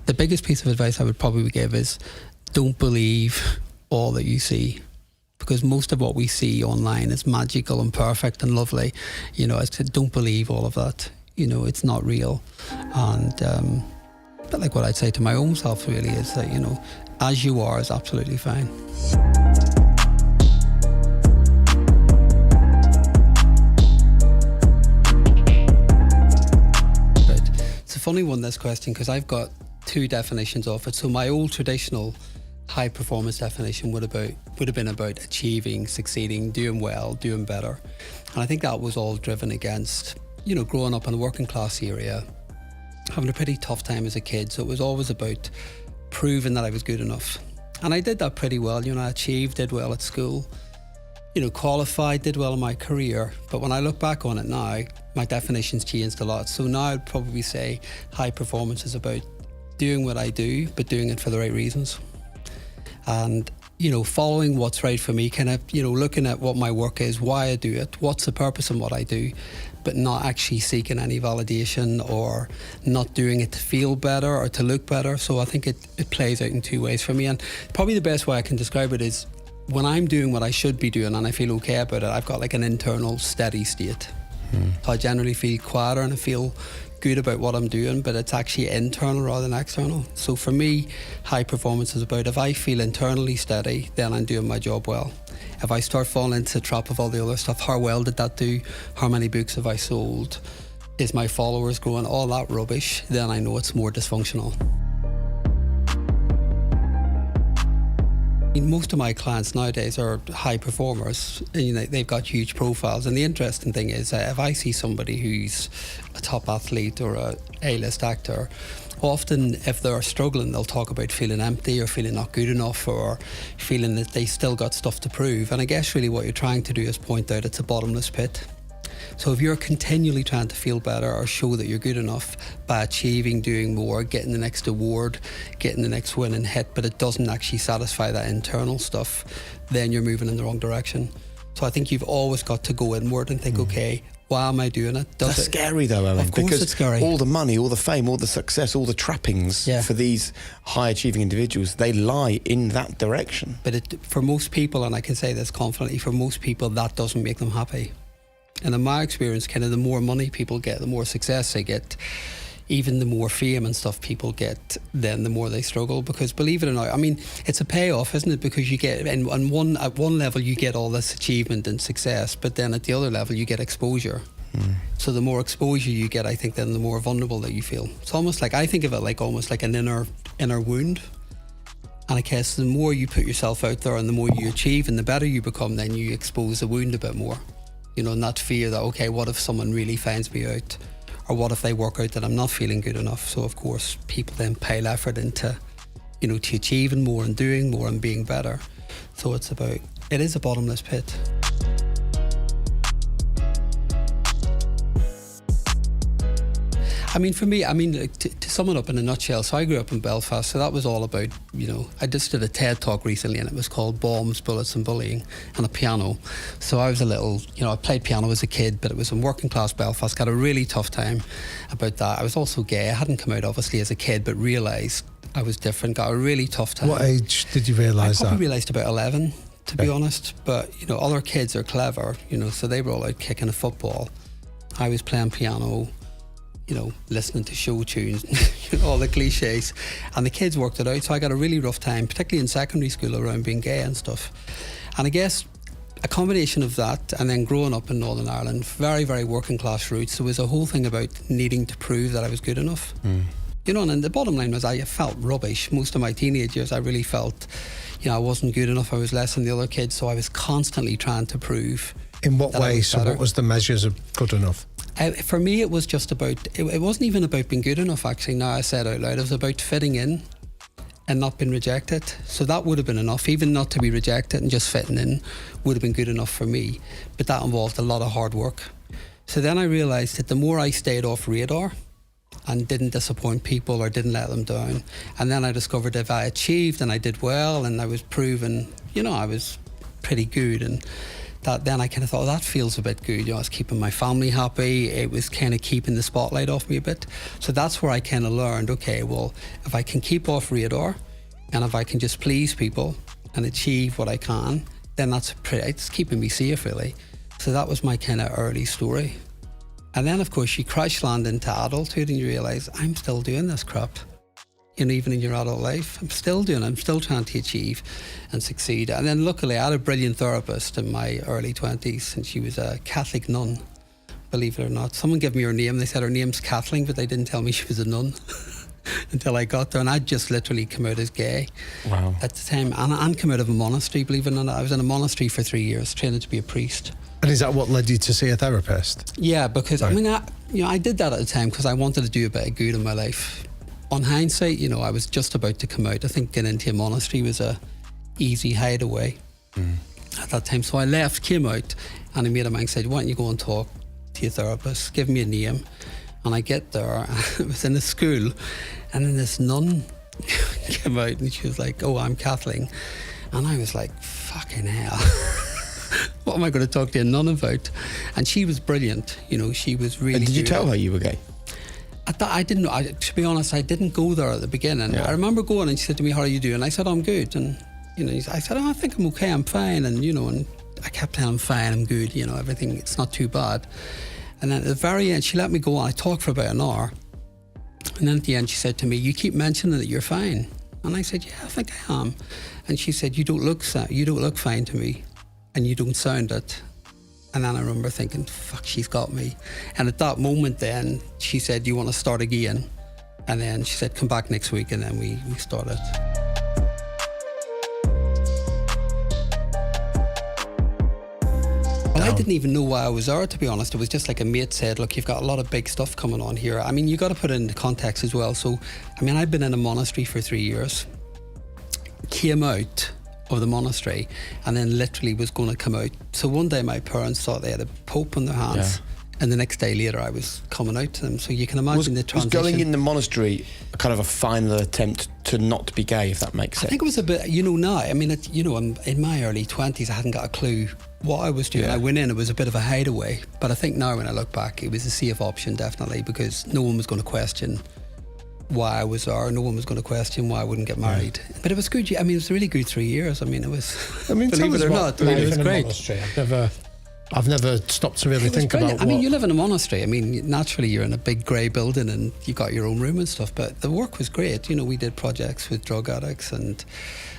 The biggest piece of advice I would probably give is don't believe all that you see, because most of what we see online is magical and perfect and lovely. You know, I said, don't believe all of that. You know, it's not real. And but like what I'd say to my own self really is that, you know, as you are is absolutely fine. It's a funny one, this question, because I've got two definitions of it. So my old traditional high performance definition would have been about achieving, succeeding, doing well, doing better. And I think that was all driven against, you know, growing up in a working class area, having a pretty tough time as a kid. So it was always about proving that I was good enough. And I did that pretty well. You know, I achieved, did well at school, you know, qualified, did well in my career. But when I look back on it now, my definition's changed a lot. So now I'd probably say high performance is about doing what I do, but doing it for the right reasons. And, you know, following what's right for me, kind of, you know, looking at what my work is, why I do it, what's the purpose in what I do, but not actually seeking any validation or not doing it to feel better or to look better. So I think it plays out in two ways for me. And probably the best way I can describe it is when I'm doing what I should be doing and I feel okay about it, I've got like an internal steady state. So I generally feel quieter and I feel good about what I'm doing, but it's actually internal rather than external. So for me, high performance is about if I feel internally steady, then I'm doing my job well. If I start falling into the trap of all the other stuff, how well did that do? How many books have I sold? Is my followers growing? All that rubbish, then I know it's more dysfunctional. Most of my clients nowadays are high performers. You know, they've got huge profiles, and the interesting thing is if I see somebody who's a top athlete or a A-list actor, often if they're struggling, they'll talk about feeling empty or feeling not good enough or feeling that they still got stuff to prove. And I guess really what you're trying to do is point out it's a bottomless pit. So if you're continually trying to feel better or show that you're good enough by achieving, doing more, getting the next award, getting the next win and hit, but it doesn't actually satisfy that internal stuff, then you're moving in the wrong direction. So I think you've always got to go inward and think, okay, why am I doing it? That's scary though, Owen. Of course because it's scary. All the money, all the fame, all the success, all the trappings for these high achieving individuals, they lie in that direction. But for most people, and I can say this confidently, for most people that doesn't make them happy. And in my experience, kind of the more money people get, the more success they get, even the more fame and stuff people get, then the more they struggle. Because believe it or not, I mean, it's a payoff, isn't it? Because you get, at one level you get all this achievement and success, but then at the other level you get exposure. So the more exposure you get, I think, then the more vulnerable that you feel. It's almost like, I think of it like almost like an inner wound. And I guess the more you put yourself out there and the more you achieve and the better you become, then you expose the wound a bit more. You know, not fear that, okay, what if someone really finds me out? Or what if they work out that I'm not feeling good enough? So of course, people then pile effort into, you know, to achieving more and doing more and being better. So it is a bottomless pit. I mean, for me, to sum it up in a nutshell, so I grew up in Belfast, so that was all about, you know, I just did a TED talk recently and it was called Bombs, Bullets and Bullying and a Piano. So I was a little, you know, I played piano as a kid, but it was in working class Belfast, got a really tough time about that. I was also gay. I hadn't come out obviously as a kid, but realised I was different, got a really tough time. What age did you realise that? I probably realised about 11, to be honest. But, you know, other kids are clever, you know, so they were all out kicking a football. I was playing piano, you know, listening to show tunes, you know, all the cliches. And the kids worked it out, so I got a really rough time, particularly in secondary school, around being gay and stuff. And I guess a combination of that and then growing up in Northern Ireland, very, very working class roots, there was a whole thing about needing to prove that I was good enough. You know, and the bottom line was I felt rubbish. Most of my teenage years I really felt, you know, I wasn't good enough, I was less than the other kids, so I was constantly trying to prove. In what way? So what was the measures of good enough? For me, it was just about, it wasn't even about being good enough, actually, now I said out loud. It was about fitting in and not being rejected. So that would have been enough. Even not to be rejected and just fitting in would have been good enough for me. But that involved a lot of hard work. So then I realised that the more I stayed off radar and didn't disappoint people or didn't let them down, and then I discovered if I achieved and I did well and I was proven, you know, I was pretty good, and then I kind of thought, that feels a bit good. I was keeping my family happy. It was kind of keeping the spotlight off me a bit. So that's where I kind of learned, okay, well, if I can keep off radar and if I can just please people and achieve what I can, then it's keeping me safe, really. So that was my kind of early story. And then, of course, you crash land into adulthood and you realise, I'm still doing this crap. Even in your adult life, I'm still trying to achieve and succeed. And then luckily I had a brilliant therapist in my early 20s, and she was a Catholic nun, believe it or not. Someone gave me her name. They said her name's Kathleen, but they didn't tell me she was a nun until I got there. And I'd just literally come out as gay. Wow. At the time. And come out of a monastery, believe it or not. I was in a monastery for 3 years, training to be a priest. And is that what led you to see a therapist? Yeah, because right. I did that at the time because I wanted to do a bit of good in my life. On hindsight, I was just about to come out. I think getting into a monastery was a easy hideaway at that time. So I left, came out, and a mate of mine said, why don't you go and talk to your therapist, give me a name. And I get there, it was in a school, and then this nun came out and she was like, oh, I'm Kathleen. And I was like, fucking hell. What am I going to talk to a nun about? And she was brilliant, she was really And did you good. tell her you were gay? I didn't know. To be honest, I didn't go there at the beginning. Yeah. I remember going and she said to me, how are you doing? I said, I'm good. And, I said, I think I'm okay, I'm fine. And, and I kept telling I'm fine, I'm good, everything, it's not too bad. And then at the very end, she let me go on. I talked for about an hour. And then at the end, she said to me, you keep mentioning that you're fine. And I said, yeah, I think I am. And she said, you don't look fine to me. And you don't sound it. And then I remember thinking, fuck, she's got me. And at that moment then, she said, do you want to start again? And then she said, come back next week. And then we started. Well, I didn't even know why I was there, to be honest. It was just like a mate said, look, you've got a lot of big stuff coming on here. I mean, you got to put it into context as well. So, I've been in a monastery for 3 years. Came out of the monastery and then literally was going to come out. So one day my parents thought they had a pope on their hands, and the next day later I was coming out to them. So you can imagine the transition. Was going in the monastery a kind of a final attempt to not be gay, if that makes sense? I think it was a bit, now, in my early 20s I hadn't got a clue what I was doing. I went in, it was a bit of a hideaway, but I think now when I look back it was a safe option, definitely, because no one was going to question why I was there. No one was going to question why I wouldn't get married. But it was good. It was a really good 3 years. It was. Believe it or not, it was great. I've never stopped to really think brilliant. about. You live in a monastery. Naturally, you're in a big grey building and you've got your own room and stuff. But the work was great. We did projects with drug addicts, and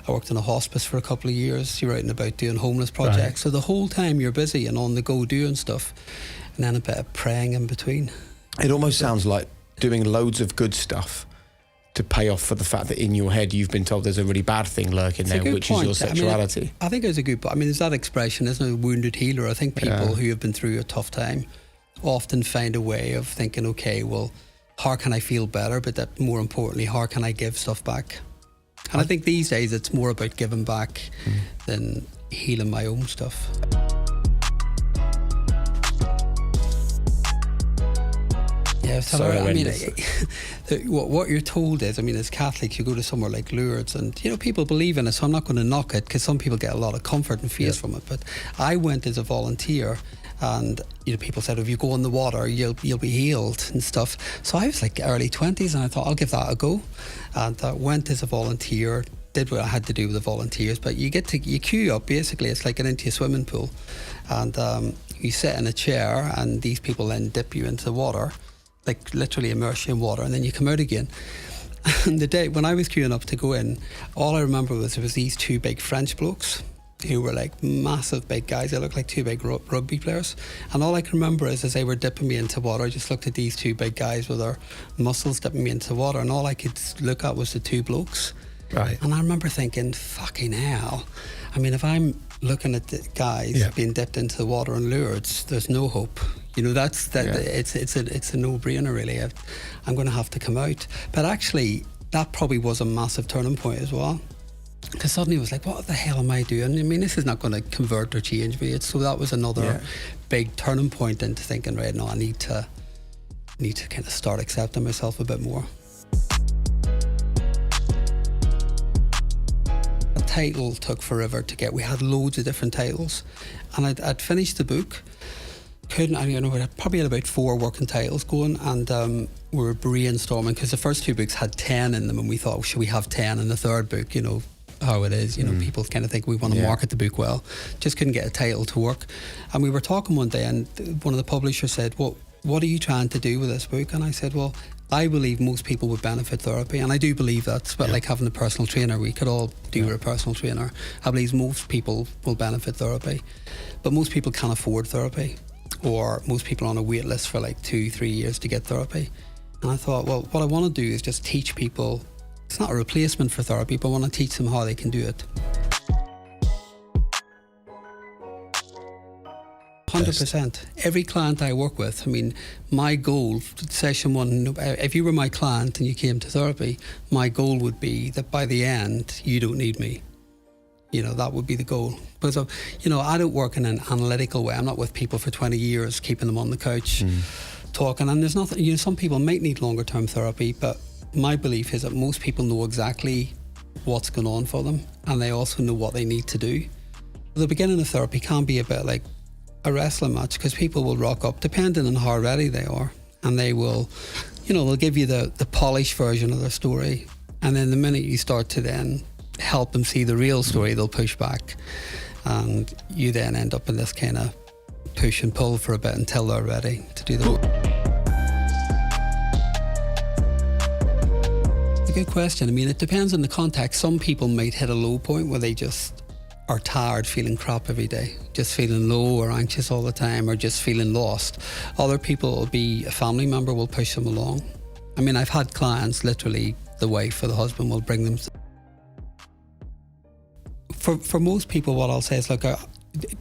I worked in a hospice for a couple of years. You're out and about doing homeless projects. Right. So the whole time you're busy and on the go doing stuff, and then a bit of praying in between. It almost sounds like doing loads of good stuff to pay off for the fact that in your head you've been told there's a really bad thing lurking there, which is your sexuality. I think it's a good point. There's that expression, isn't it, a wounded healer. I think people who have been through a tough time often find a way of thinking, okay, well, how can I feel better? But that more importantly, how can I give stuff back? And I think these days it's more about giving back than healing my own stuff. Yeah, what you're told is, as Catholics, you go to somewhere like Lourdes, and people believe in it, so I'm not going to knock it, because some people get a lot of comfort and faith from it. But I went as a volunteer, and people said, if you go in the water, you'll be healed and stuff. So I was like early 20s, and I thought I'll give that a go, and went as a volunteer. Did what I had to do with the volunteers, but you queue up. Basically, it's like getting into a swimming pool, and you sit in a chair, and these people then dip you into the water, like literally immerse you in water, and then you come out again. And the day when I was queuing up to go in, all I remember was there was these two big French blokes who were like massive big guys. They looked like two big rugby players, and all I can remember is as they were dipping me into water, I just looked at these two big guys with their muscles dipping me into water, and all I could look at was the two blokes. Right. And I remember thinking, fucking hell, if I'm looking at the guys being dipped into the water in Lourdes, there's no hope. It's a no-brainer, really. I'm going to have to come out. But actually, that probably was a massive turning point as well, because suddenly it was like, what the hell am I doing? This is not going to convert or change me. So that was another big turning point into thinking, right, no, I need to kind of start accepting myself a bit more. title took forever to get. We had loads of different titles, and I'd finished the book. We probably had about 4 working titles going, and we were brainstorming because the first 2 books had 10 in them, and we thought, should we have 10 in the third book? How it is, people kind of think we want to market the book well. Just couldn't get a title to work. And we were talking one day, and one of the publishers said, well, what are you trying to do with this book? And I said, well, I believe most people would benefit therapy, and I do believe that. It's about like having a personal trainer. We could all do with a personal trainer. I believe most people will benefit therapy, but most people can't afford therapy, or most people are on a wait list for like 2-3 years to get therapy. And I thought, well, what I want to do is just teach people. It's not a replacement for therapy, but I want to teach them how they can do it. 100%. Every client I work with, my goal, session 1, if you were my client and you came to therapy, my goal would be that by the end, you don't need me. That would be the goal. Because, I don't work in an analytical way. I'm not with people for 20 years, keeping them on the couch, talking. And there's nothing, some people might need longer term therapy, but my belief is that most people know exactly what's going on for them, and they also know what they need to do. The beginning of therapy can be a bit like a wrestling match, because people will rock up depending on how ready they are, and they will, they'll give you the polished version of their story, and then the minute you start to then help them see the real story, they'll push back, and you then end up in this kind of push and pull for a bit until they're ready to do the work. Good question. It depends on the context. Some people might hit a low point where they just are tired, feeling crap every day, just feeling low or anxious all the time, or just feeling lost. Other people will be a family member will push them along. I've had clients, literally the wife or the husband will bring them. For most people, what I'll say is, look,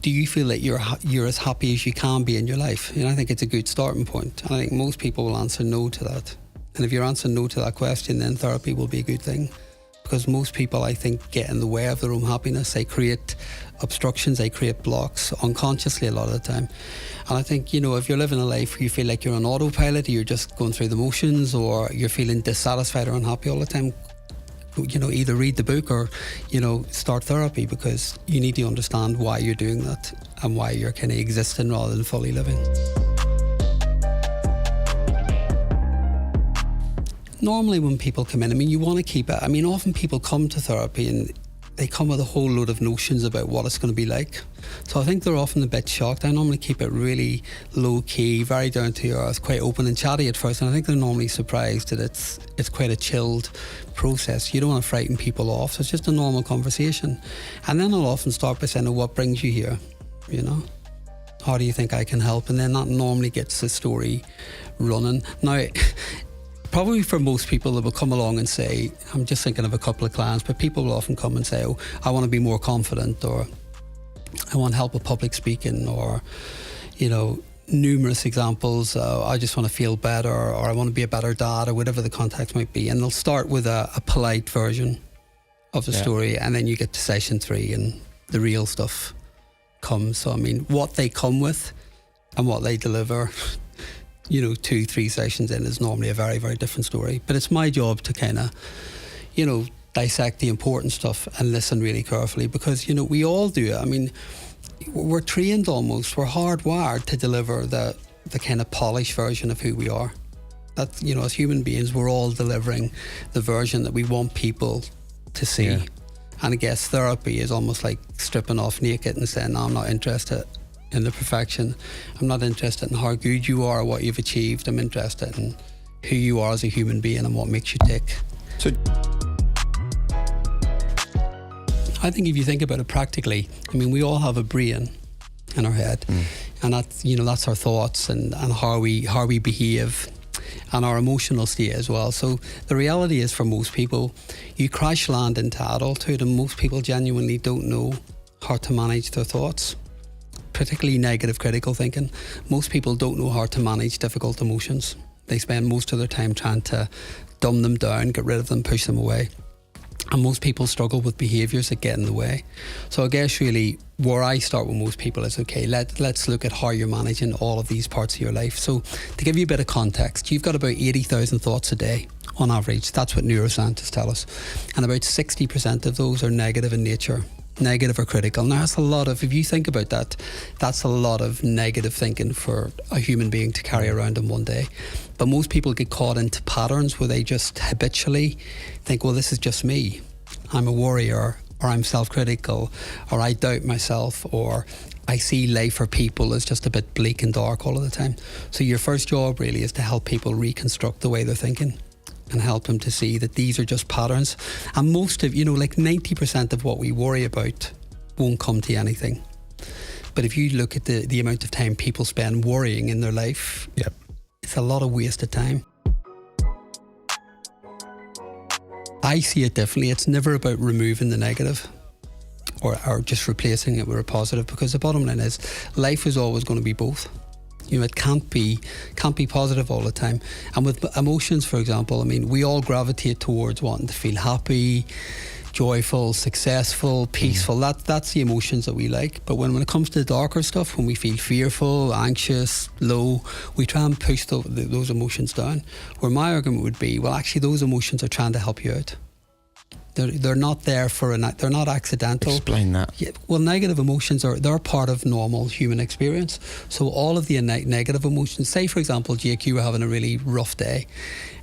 do you feel that you're as happy as you can be in your life? I think it's a good starting point. And I think most people will answer no to that. And if you're answering no to that question, then therapy will be a good thing. Because most people, I think, get in the way of their own happiness. They create obstructions, they create blocks unconsciously a lot of the time. And I think, if you're living a life where you feel like you're on autopilot, or you're just going through the motions, or you're feeling dissatisfied or unhappy all the time, either read the book or, start therapy, because you need to understand why you're doing that and why you're kind of existing rather than fully living. Normally when people come in, you want to keep it. Often people come to therapy and they come with a whole load of notions about what it's going to be like. So I think they're often a bit shocked. I normally keep it really low key, very down to earth, quite open and chatty at first. And I think they're normally surprised that it's quite a chilled process. You don't want to frighten people off. So it's just a normal conversation. And then I'll often start by saying, what brings you here? How do you think I can help? And then that normally gets the story running. Now, probably for most people, they will come along and say, I'm just thinking of a couple of clients, but people will often come and say, I want to be more confident, or I want help with public speaking, or, numerous examples. I just want to feel better, or I want to be a better dad, or whatever the context might be. And they'll start with a polite version of the story, and then you get to session 3 and the real stuff comes. So, what they come with and what they deliver 2-3 sessions in is normally a very, very different story. But it's my job to kind of, dissect the important stuff and listen really carefully, because, we all do it. We're trained almost, we're hardwired to deliver the kind of polished version of who we are. That, as human beings, we're all delivering the version that we want people to see. Yeah. And I guess therapy is almost like stripping off naked and saying, no, I'm not interested in the perfection. I'm not interested in how good you are or what you've achieved. I'm interested in who you are as a human being and what makes you tick. So I think if you think about it practically, we all have a brain in our head, and that's our thoughts and how we behave, and our emotional state as well. So the reality is, for most people, you crash land into adulthood, and most people genuinely don't know how to manage their thoughts, particularly negative critical thinking. Most people don't know how to manage difficult emotions. They spend most of their time trying to dumb them down, get rid of them, push them away. And most people struggle with behaviours that get in the way. So I guess really where I start with most people is, okay, let's look at how you're managing all of these parts of your life. So to give you a bit of context, you've got about 80,000 thoughts a day on average. That's what neuroscientists tell us. And about 60% of those are negative in nature, negative or critical. Now that's a lot of, if you think about that, that's a lot of negative thinking for a human being to carry around in one day. But most people get caught into patterns where they just habitually think, well, this is just me. I'm a worrier, or I'm self-critical, or I doubt myself, or I see life or people as just a bit bleak and dark all of the time. So your first job really is to help people reconstruct the way they're thinking and help them to see that these are just patterns. And most of, like 90% of what we worry about won't come to anything. But if you look at the amount of time people spend worrying in their life, yep, it's a lot of wasted time. I see it differently. It's never about removing the negative or just replacing it with a positive, because the bottom line is life is always going to be both. It can't be positive all the time. And with emotions, for example, I mean, we all gravitate towards wanting to feel happy, joyful, successful, peaceful. That's the emotions that we like. But when it comes to the darker stuff, when we feel fearful, anxious, low, we try and push those emotions down. Where my argument would be, well, actually, those emotions are trying to help you out. They're not there they're not accidental. Explain that. Yeah, well, negative emotions they're part of normal human experience. So all of the negative emotions, say for example, Jake, you were having a really rough day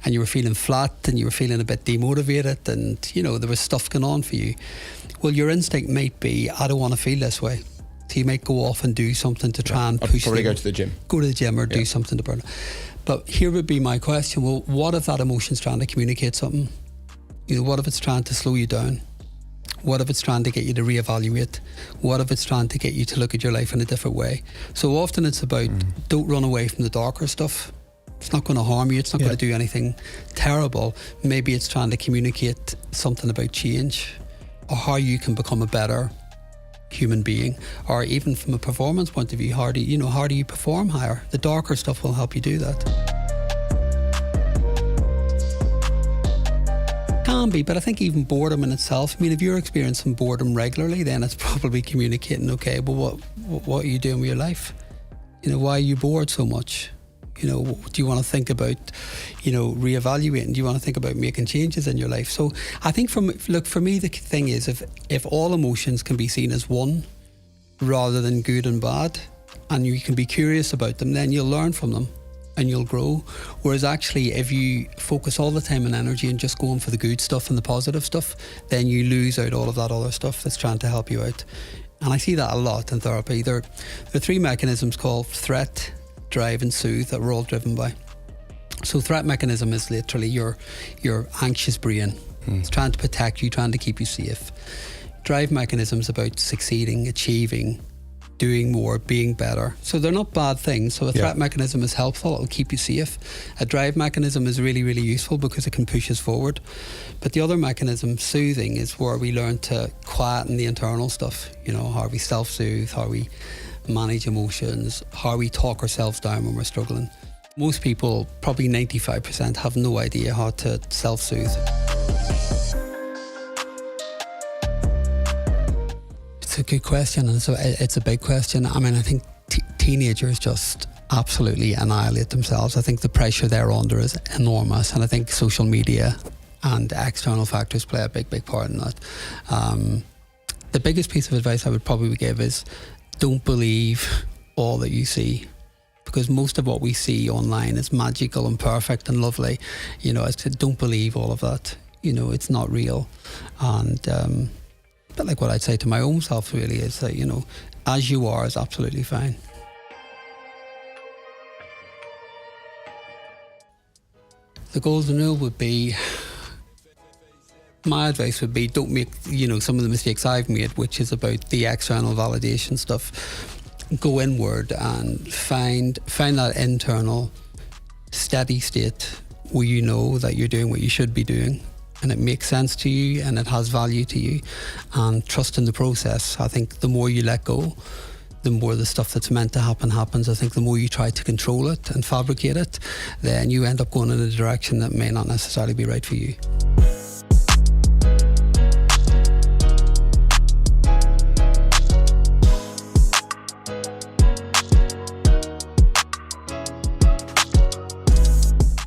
and you were feeling flat and you were feeling a bit demotivated and there was stuff going on for you. Well, your instinct might be, I don't want to feel this way. So you might go off and do something to try and push. Probably go to the gym. Go to the gym or do something to burn it. But here would be my question. Well, what if that emotion's trying to communicate something? What if it's trying to slow you down? What if it's trying to get you to reevaluate? What if it's trying to get you to look at your life in a different way? So often it's about don't run away from the darker stuff. It's not going to harm you. It's not going to do anything terrible. Maybe it's trying to communicate something about change or how you can become a better human being, or even from a performance point of view, how do you perform higher? The darker stuff will help you do that. Can be, but I think even boredom in itself, I mean, if you're experiencing boredom regularly, then it's probably communicating, okay, but what are you doing with your life? Why are you bored so much? Do you want to think about, reevaluating? Do you want to think about making changes in your life? So I think for me, the thing is, if all emotions can be seen as one rather than good and bad, and you can be curious about them, then you'll learn from them. And you'll grow. Whereas actually, if you focus all the time and energy and just going for the good stuff and the positive stuff, then you lose out all of that other stuff that's trying to help you out. And I see that a lot in therapy. There are three mechanisms called threat, drive and soothe that we're all driven by. So threat mechanism is literally your anxious brain. It's trying to protect you, trying to keep you safe. Drive mechanism is about succeeding, achieving, doing more, being better. So they're not bad things. So a threat mechanism is helpful. It'll keep you safe. A drive mechanism is really, really useful because it can push us forward. But the other mechanism, soothing, is where we learn to quieten the internal stuff. How we self-soothe, how we manage emotions, how we talk ourselves down when we're struggling. Most people, probably 95%, have no idea how to self-soothe. It's a good question, and it's a big question. I mean, I think teenagers just absolutely annihilate themselves. I think the pressure they're under is enormous, and I think social media and external factors play a big part in that. The biggest piece of advice I would probably give is don't believe all that you see, because most of what we see online is magical and perfect and lovely. I said, don't believe all of that. It's not real. And but like what I'd say to my own self really is that, as you are is absolutely fine. The golden rule would be, my advice would be, don't make, some of the mistakes I've made, which is about the external validation stuff. Go inward and find that internal steady state where you know that you're doing what you should be doing, and it makes sense to you and it has value to you, and trust in the process. I think the more you let go, the more the stuff that's meant to happen happens. I think the more you try to control it and fabricate it, then you end up going in a direction that may not necessarily be right for you.